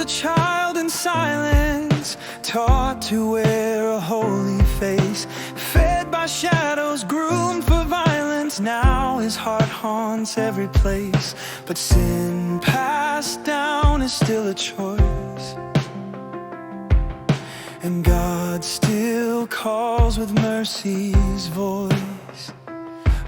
child in silence, taught to wear a holy face, fed by shadows, groomed for violence. Now his heart haunts every place, but sin passed down is still a choice, and God still calls with mercy's voice.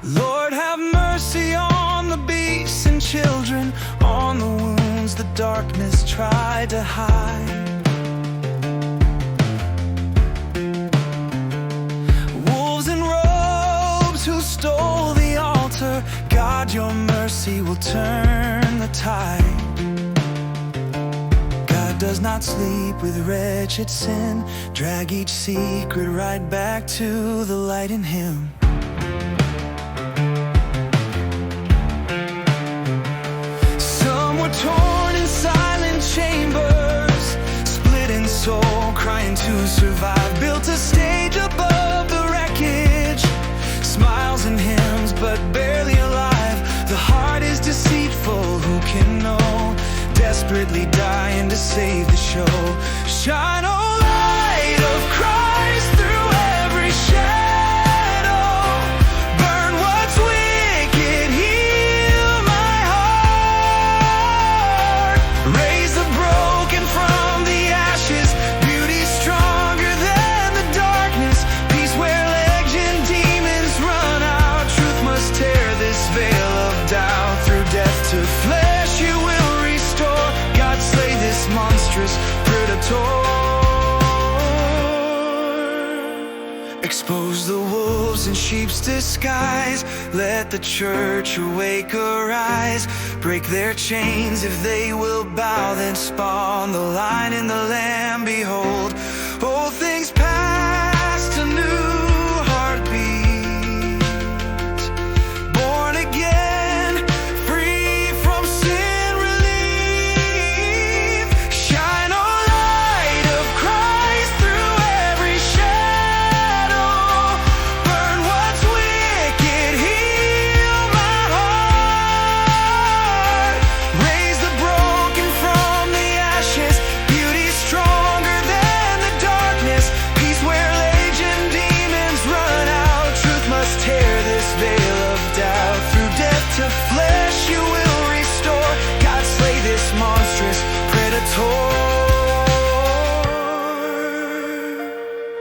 Lord, have mercy on the beasts and children, on the wounds the darkness tried to hide. Wolves in robes who stole the altar, God, your mercy will turn the tide. God does not sleep with wretched sin, drag each secret right back to the light in Him. Torn in silent chambers, split in soul, crying to survive. Built a stage above the wreckage, smiles and hymns, but barely alive. The heart is deceitful, who can know? Desperately dying to save the show. Shine, oh light of Christ, through every shadow. Burn what's wicked, heal my heart. Raise the broken from the ashes, beauty stronger than the darkness. Peace where legend demons run out. Truth must tear this veil of doubt. Through death to flesh you will restore. God, slay this monstrous predator. Expose the wolves in sheep's disguise. Let the church awake, arise. Break their chains if they will bow, then spawn the Lion and the Lamb. Behold, old things past, a new heartbeat. Born again, free from sin relief. Shine, oh light of Christ, through every shadow. Burn what's wicked, heal my heart. Raise the broken from the ashes, beauty stronger than the darkness. Peace where legion demons run out. Truth must tear this veil of doubt. Through death to flesh you will restore. God, slay this monstrous predator.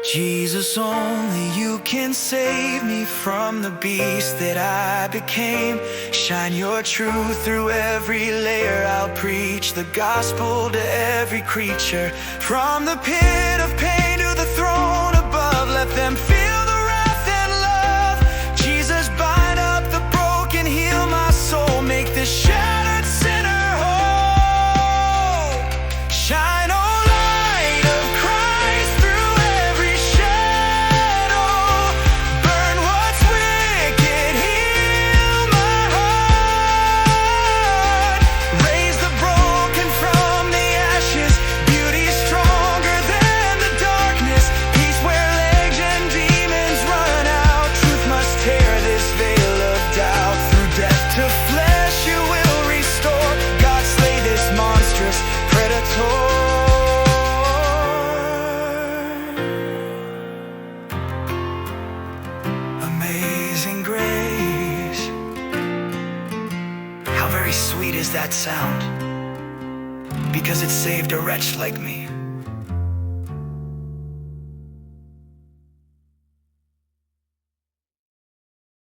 Jesus, only you can save me from the beast that I became. Shine your truth through every layer. I'll preach the gospel to every creature. From the pit of pain to the throne above, let them feel the wrath and love. Jesus, bind up the broken, heal my soul, make this shattered sinner whole. Shine, oh light of Christ, through every shadow. Burn what's wicked, heal my heart. Raise the broken from the ashes, beauty stronger than the darkness. Peace where legion demons run out. Truth must tear this veil of doubt. Through death to flesh you will restore. God, slay this monstrous predator. Amazing grace, how very sweet is that sound, because it saved a wretch like me.